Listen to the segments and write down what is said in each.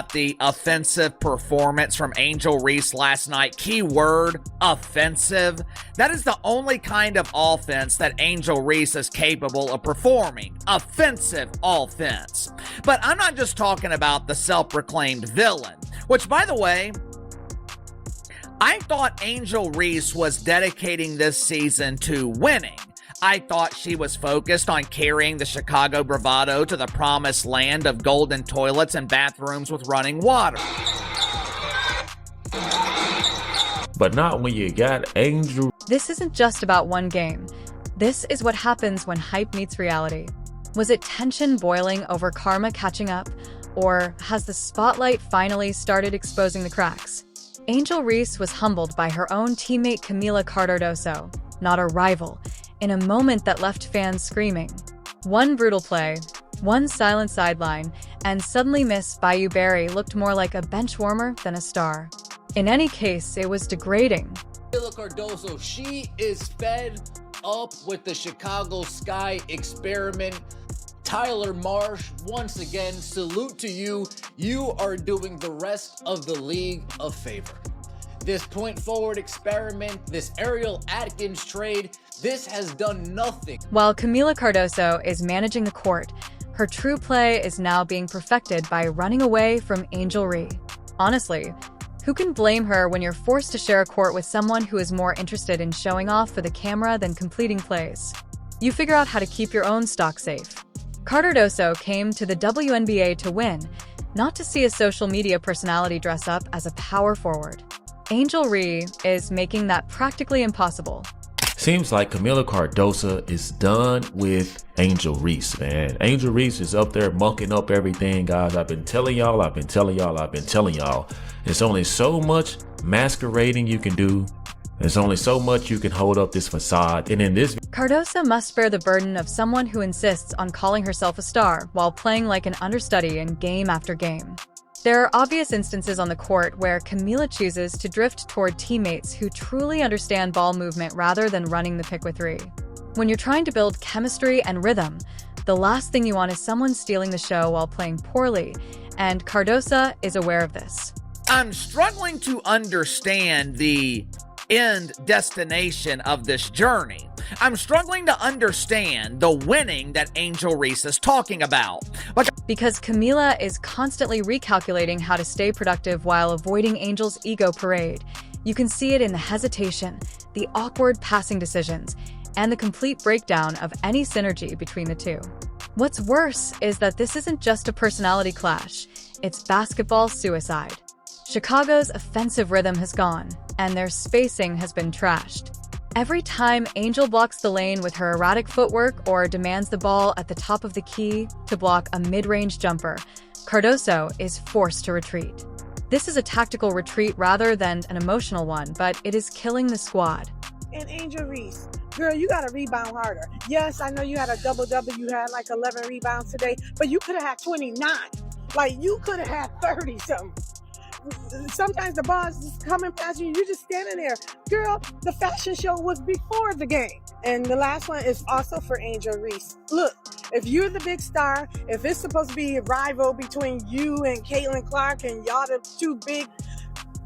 about the offensive performance from Angel Reese last night. Key word, offensive. That is the only kind of offense that Angel Reese is capable of performing. Offensive offense. But I'm not just talking about the self-proclaimed villain, which, by the way, I thought Angel Reese was dedicating this season to winning. I thought she was focused on carrying the Chicago bravado to the promised land of golden toilets and bathrooms with running water. But not when you got Angel. This isn't just about one game. This is what happens when hype meets reality. Was it tension boiling over karma catching up? Or has the spotlight finally started exposing the cracks? Angel Reese was humbled by her own teammate Kamilla Cardoso, not a rival, in a moment that left fans screaming. One brutal play, one silent sideline, and suddenly Miss Bayou Barry looked more like a bench warmer than a star. In any case, it was degrading. Kamilla Cardoso, she is fed up with the Chicago Sky experiment. Tyler Marsh, once again, salute to you. You are doing the rest of the league a favor. This point forward experiment, this Ariel Atkins trade, this has done nothing. While Kamilla Cardoso is managing the court, her true play is now being perfected by running away from Angel Reese. Honestly, who can blame her when you're forced to share a court with someone who is more interested in showing off for the camera than completing plays? You figure out how to keep your own stock safe. Cardoso came to the WNBA to win, not to see a social media personality dress up as a power forward. Angel Reese is making that practically impossible. Seems like Kamilla Cardoso is done with Angel Reese, man. Angel Reese is up there mucking up everything, guys. I've been telling y'all. There's only so much masquerading you can do. There's only so much you can hold up this facade. And in this, Cardoso must bear the burden of someone who insists on calling herself a star while playing like an understudy in game after game. There are obvious instances on the court where Kamilla chooses to drift toward teammates who truly understand ball movement rather than running the pick with three. When you're trying to build chemistry and rhythm, the last thing you want is someone stealing the show while playing poorly, and Cardoso is aware of this. I'm struggling to understand the end destination of this journey. I'm struggling to understand the winning that Angel Reese is talking about. Because Kamilla is constantly recalculating how to stay productive while avoiding Angel's ego parade. You can see it in the hesitation, the awkward passing decisions, and the complete breakdown of any synergy between the two. What's worse is that this isn't just a personality clash, it's basketball suicide. Chicago's offensive rhythm has gone, and their spacing has been trashed. Every time Angel blocks the lane with her erratic footwork or demands the ball at the top of the key to block a mid-range jumper, Cardoso is forced to retreat. This is a tactical retreat rather than an emotional one, but it is killing the squad. And Angel Reese, girl, you got to rebound harder. Yes, I know you had a double-double. You had like 11 rebounds today, but you could have had 29. Like, you could have had 30-something. Sometimes the ball's just coming past you, you're just standing there. Girl, the fashion show was before the game. And the last one is also for Angel Reese. Look, if you're the big star, if it's supposed to be a rival between you and Caitlin Clark and y'all the two big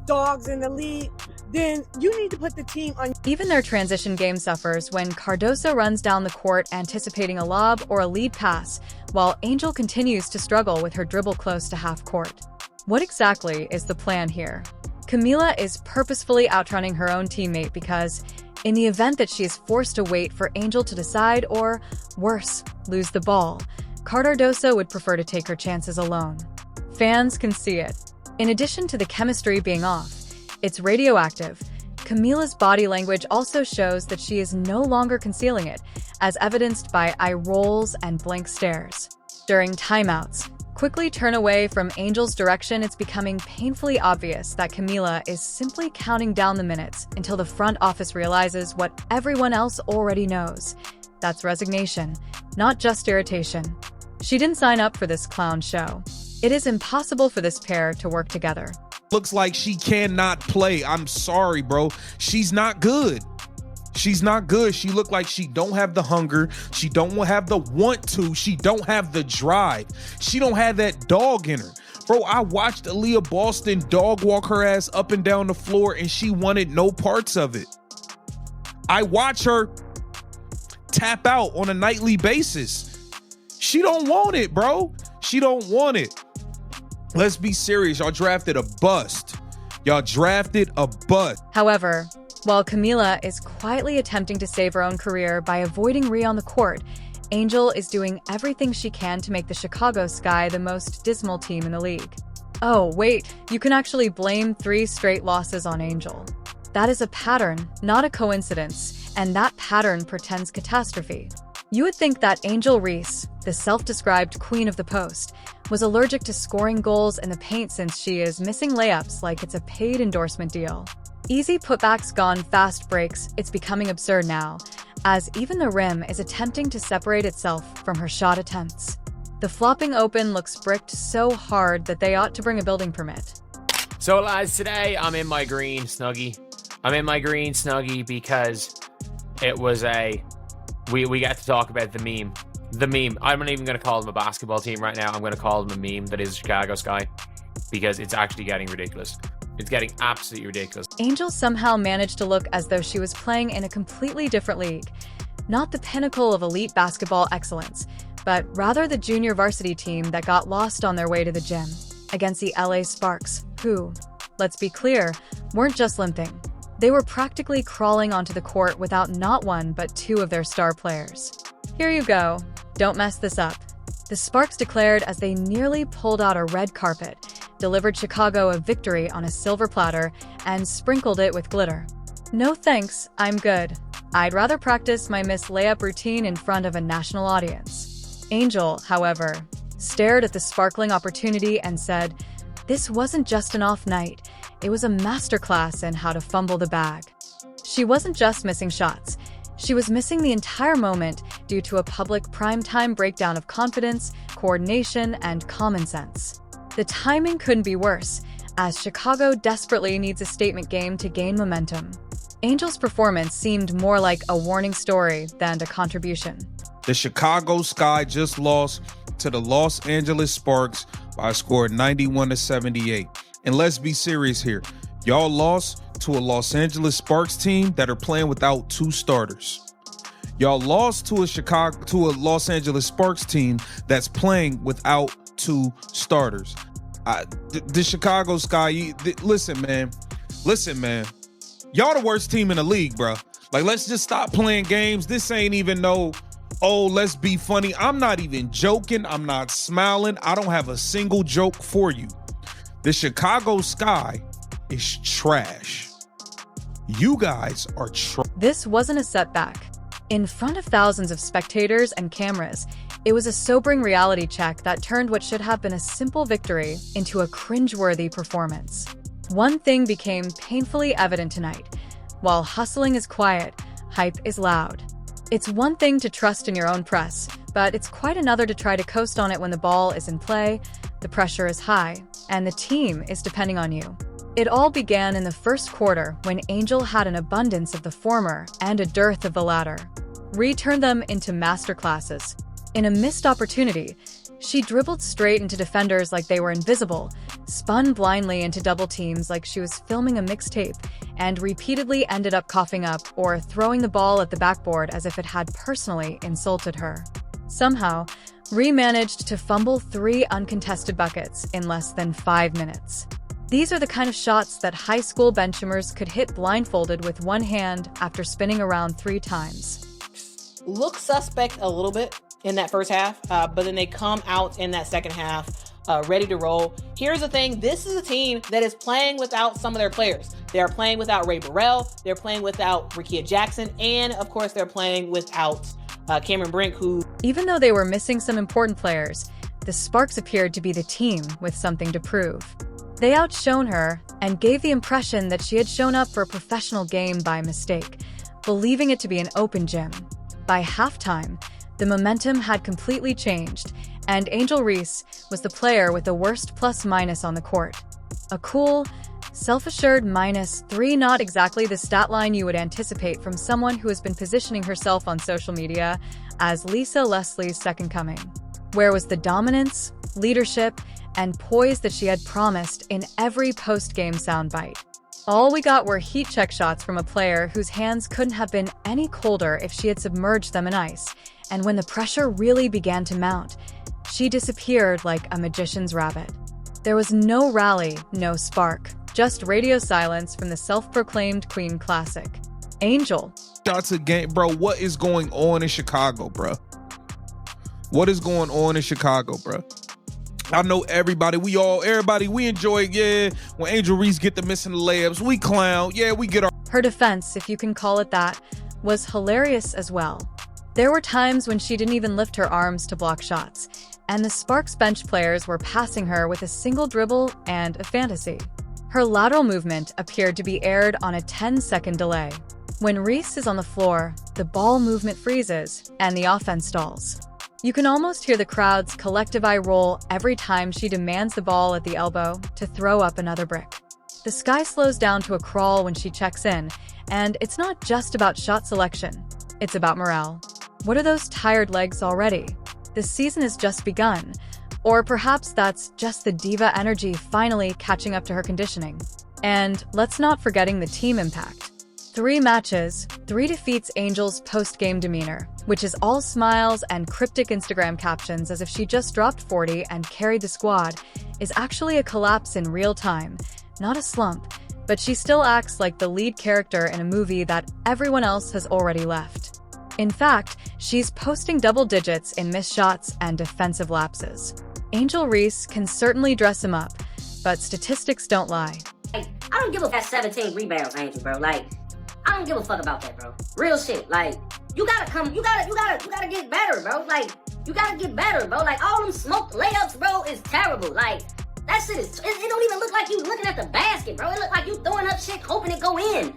dogs in the league, then you need to put the team on. Even their transition game suffers when Cardoso runs down the court anticipating a lob or a lead pass, while Angel continues to struggle with her dribble close to half court. What exactly is the plan here? Kamilla is purposefully outrunning her own teammate because, in the event that she is forced to wait for Angel to decide or, worse, lose the ball, Cardoso would prefer to take her chances alone. Fans can see it. In addition to the chemistry being off, it's radioactive. Kamilla's body language also shows that she is no longer concealing it, as evidenced by eye rolls and blank stares. During timeouts, quickly turn away from Angel's direction, it's becoming painfully obvious that Kamilla is simply counting down the minutes until the front office realizes what everyone else already knows. That's resignation, not just irritation. She didn't sign up for this clown show. It is impossible for this pair to work together. Looks like she cannot play. I'm sorry, bro. She's not good. She's not good. She looked like she don't have the hunger. She don't have the want to. She don't have the drive. She don't have that dog in her. Bro, I watched Aaliyah Boston dog walk her ass up and down the floor and she wanted no parts of it. I watch her tap out on a nightly basis. She don't want it, bro. She don't want it. Let's be serious. Y'all drafted a bust. Y'all drafted a bust. However, while Kamilla is quietly attempting to save her own career by avoiding Rhea on the court, Angel is doing everything she can to make the Chicago Sky the most dismal team in the league. Oh, wait, you can actually blame 3 straight losses on Angel. That is a pattern, not a coincidence, and that pattern portends catastrophe. You would think that Angel Reese, the self-described queen of the post, was allergic to scoring goals in the paint since she is missing layups like it's a paid endorsement deal. Easy putbacks gone fast breaks, it's becoming absurd now, as even the rim is attempting to separate itself from her shot attempts. The flopping open looks bricked so hard that they ought to bring a building permit. So lads, today I'm in my green Snuggie. I'm in my green Snuggie because it was we got to talk about the meme. The meme. I'm not even going to call them a basketball team right now. I'm going to call them a meme that is Chicago Sky because it's actually getting ridiculous. It's getting absolutely ridiculous. Angel somehow managed to look as though she was playing in a completely different league. Not the pinnacle of elite basketball excellence, but rather the junior varsity team that got lost on their way to the gym against the LA Sparks, who, let's be clear, weren't just limping. They were practically crawling onto the court without not 1 but 2 of their star players. Here you go. Don't mess this up. The Sparks declared as they nearly pulled out a red carpet, delivered Chicago a victory on a silver platter, and sprinkled it with glitter. No thanks, I'm good. I'd rather practice my missed layup routine in front of a national audience. Angel, however, stared at the sparkling opportunity and said, "This wasn't just an off night. It was a masterclass in how to fumble the bag." She wasn't just missing shots. She was missing the entire moment due to a public primetime breakdown of confidence, coordination, and common sense. The timing couldn't be worse, as Chicago desperately needs a statement game to gain momentum. Angel's performance seemed more like a warning story than a contribution. The Chicago Sky just lost to the Los Angeles Sparks by a score of 91-78. And let's be serious here. Y'all lost to a Los Angeles Sparks team that are playing without 2 starters. Y'all lost to a Los Angeles Sparks team that's playing without 2 starters. The Chicago Sky, listen, man. Y'all the worst team in the league, bro. Like, let's just stop playing games. This ain't even let's be funny. I'm not even joking. I'm not smiling. I don't have a single joke for you. The Chicago Sky is trash. You guys are trash. This wasn't a setback. In front of thousands of spectators and cameras, it was a sobering reality check that turned what should have been a simple victory into a cringeworthy performance. One thing became painfully evident tonight. While hustling is quiet, hype is loud. It's one thing to trust in your own press, but it's quite another to try to coast on it when the ball is in play, the pressure is high, and the team is depending on you. It all began in the first quarter when Angel had an abundance of the former and a dearth of the latter. Returned them into masterclasses. In a missed opportunity, she dribbled straight into defenders like they were invisible, spun blindly into double teams like she was filming a mixtape, and repeatedly ended up coughing up or throwing the ball at the backboard as if it had personally insulted her. Somehow, Rhea managed to fumble 3 uncontested buckets in less than 5 minutes. These are the kind of shots that high school benchmarks could hit blindfolded with one hand after spinning around 3 times. Look suspect a little bit in that first half, but then they come out in that second half ready to roll. Here's the thing. This is a team that is playing without some of their players. They are playing without Ray Burrell. They're playing without Rickea Jackson. And, of course, they're playing without Cameron Brink, who... Even though they were missing some important players, the Sparks appeared to be the team with something to prove. They outshone her and gave the impression that she had shown up for a professional game by mistake, believing it to be an open gym. By halftime, the momentum had completely changed, and Angel Reese was the player with the worst plus-minus on the court. A cool, self-assured -3, not exactly the stat line you would anticipate from someone who has been positioning herself on social media as Lisa Leslie's second coming. Where was the dominance, leadership, and poise that she had promised in every post-game soundbite. All we got were heat check shots from a player whose hands couldn't have been any colder if she had submerged them in ice, and when the pressure really began to mount, she disappeared like a magician's rabbit. There was no rally, no spark, just radio silence from the self-proclaimed Queen Classic. Angel. Shots a game, bro. What is going on in Chicago, bro? What is going on in Chicago, bro? I know everybody we enjoy it, yeah. When Angel Reese get the missing layups, we clown, yeah, we get our... Her defense, if you can call it that, was hilarious as well. There were times when she didn't even lift her arms to block shots, and the Sparks bench players were passing her with a single dribble and a fantasy. Her lateral movement appeared to be aired on a 10-second delay. When Reese is on the floor, the ball movement freezes, and the offense stalls. You can almost hear the crowd's collective eye roll every time she demands the ball at the elbow to throw up another brick. The sky slows down to a crawl when she checks in, and it's not just about shot selection, it's about morale. What are those tired legs already? The season has just begun. Or perhaps that's just the diva energy finally catching up to her conditioning. And let's not forgetting the team impact. 3 matches, 3 defeats Angel's post-game demeanor, which is all smiles and cryptic Instagram captions as if she just dropped 40 and carried the squad, is actually a collapse in real time, not a slump, but she still acts like the lead character in a movie that everyone else has already left. In fact, she's posting double digits in missed shots and defensive lapses. Angel Reese can certainly dress him up, but statistics don't lie. I don't give a fuck 17 rebounds, Angel, bro. I don't give a fuck about that, bro. Real shit. You gotta get better, bro. You gotta get better, bro. All them smoked layups, bro, is terrible. That shit is, it don't even look like you looking at the basket, bro. It look like you throwing up shit, hoping it go in.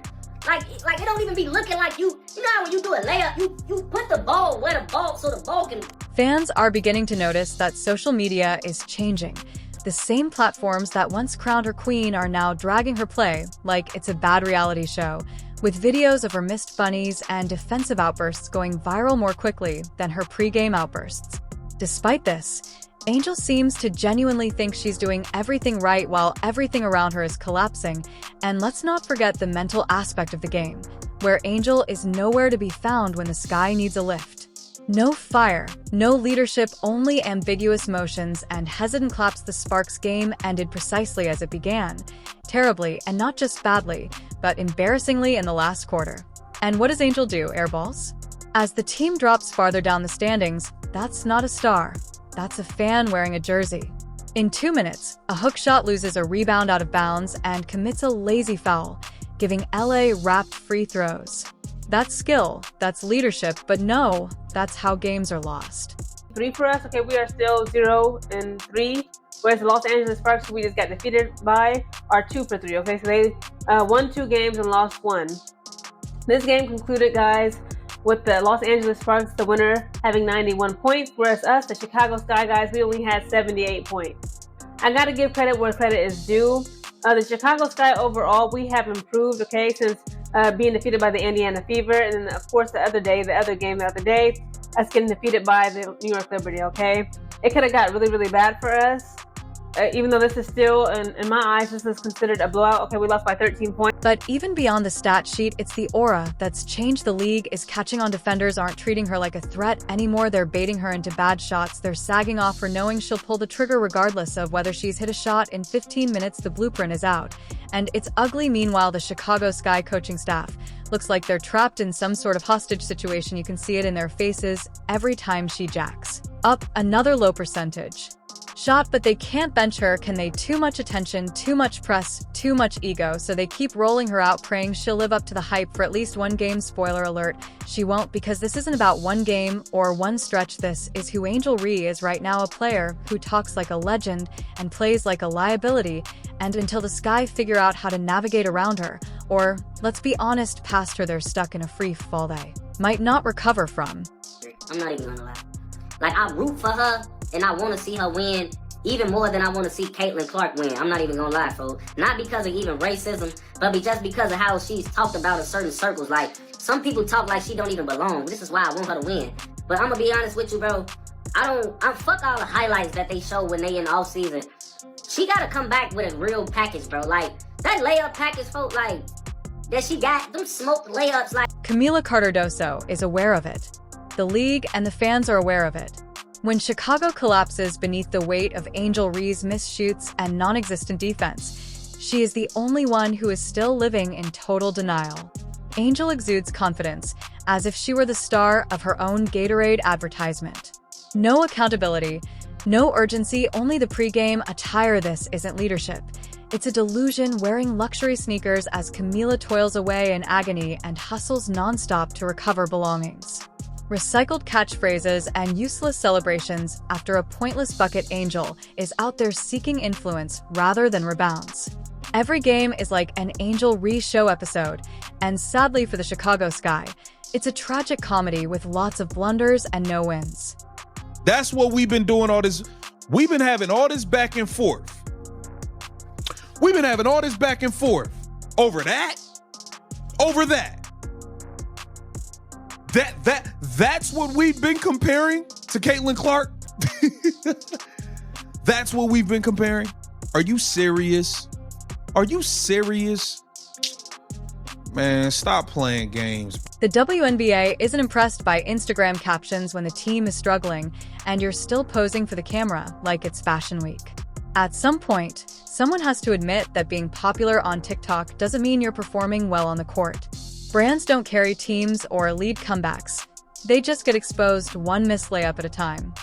It don't even be looking like you know how when you do a layup, you put the ball where the ball, so the ball can... Fans are beginning to notice that social media is changing. The same platforms that once crowned her queen are now dragging her play like it's a bad reality show, with videos of her missed bunnies and defensive outbursts going viral more quickly than her pre-game outbursts. Despite this, Angel seems to genuinely think she's doing everything right while everything around her is collapsing, and let's not forget the mental aspect of the game, where Angel is nowhere to be found when the sky needs a lift. No fire, no leadership, only ambiguous motions, and hesitant claps. The Sparks game ended precisely as it began, terribly, and not just badly, but embarrassingly in the last quarter. And what does Angel do, airballs? As the team drops farther down the standings, that's not a star. That's a fan wearing a jersey. In 2 minutes, a hook shot loses a rebound out of bounds and commits a lazy foul, giving LA wrapped free throws. That's skill, that's leadership, but no, that's how games are lost. 3 for us, okay, we are still 0-3. Whereas the Los Angeles Sparks, we just got defeated by, are 2 for 3, okay? So they won 2 games and lost 1. This game concluded, guys, with the Los Angeles Sparks, the winner, having 91 points, whereas us, the Chicago Sky guys, we only had 78 points. I gotta give credit where credit is due. The Chicago Sky overall, we have improved, okay, since being defeated by the Indiana Fever, and then of course the other day, us getting defeated by the New York Liberty, okay? It could have got really, really bad for us. Even though this is still, in my eyes, this is considered a blowout. Okay, we lost by 13 points. But even beyond the stat sheet, it's the aura that's changed the league, is catching on. Defenders aren't treating her like a threat anymore. They're baiting her into bad shots. They're sagging off her, knowing she'll pull the trigger regardless of whether she's hit a shot. In 15 minutes, the blueprint is out. And it's ugly. Meanwhile, the Chicago Sky coaching staff looks like they're trapped in some sort of hostage situation. You can see it in their faces every time she jacks up another low percentage shot, but they can't bench her. Can they? Too much attention, too much press, too much ego, so they keep rolling her out, praying she'll live up to the hype for at least one game. Spoiler alert, she won't, because this isn't about one game or one stretch. This is who Angel Reese is right now, a player who talks like a legend and plays like a liability, and until the Sky figure out how to navigate around her, or, let's be honest, past her, they're stuck in a free fall they might not recover from. I'm not even gonna lie. I root for her, and I want to see her win even more than I want to see Caitlin Clark win. I'm not even gonna lie, folks. Not because of even racism, but just because of how she's talked about in certain circles. Some people talk like she don't even belong. This is why I want her to win. But I'm gonna be honest with you, bro. I fuck all the highlights that they show when they in the off season. She gotta come back with a real package, bro. Like, that layup package, folks, like, that she got, them smoked layups, like... Kamilla Cardoso is aware of it. The league and the fans are aware of it. When Chicago collapses beneath the weight of Angel Reese's missed shoots and non-existent defense, she is the only one who is still living in total denial. Angel exudes confidence, as if she were the star of her own Gatorade advertisement. No accountability, no urgency, only the pregame attire. This isn't leadership. It's a delusion wearing luxury sneakers as Kamilla toils away in agony and hustles nonstop to recover belongings. Recycled catchphrases and useless celebrations after a pointless bucket. Angel is out there seeking influence rather than rebounds. Every game is like an Angel Reese show episode, and sadly for the Chicago Sky, it's a tragic comedy with lots of blunders and no wins. That's what we've been doing all this. We've been having all this back and forth. We've been having all this back and forth over that, over that. That's what we've been comparing to Caitlin Clark. That's what we've been comparing. Are you serious? Are you serious? Man, stop playing games. The WNBA isn't impressed by Instagram captions when the team is struggling and you're still posing for the camera like it's Fashion Week. At some point, someone has to admit that being popular on TikTok doesn't mean you're performing well on the court. Brands don't carry teams or lead comebacks. They just get exposed one missed layup at a time.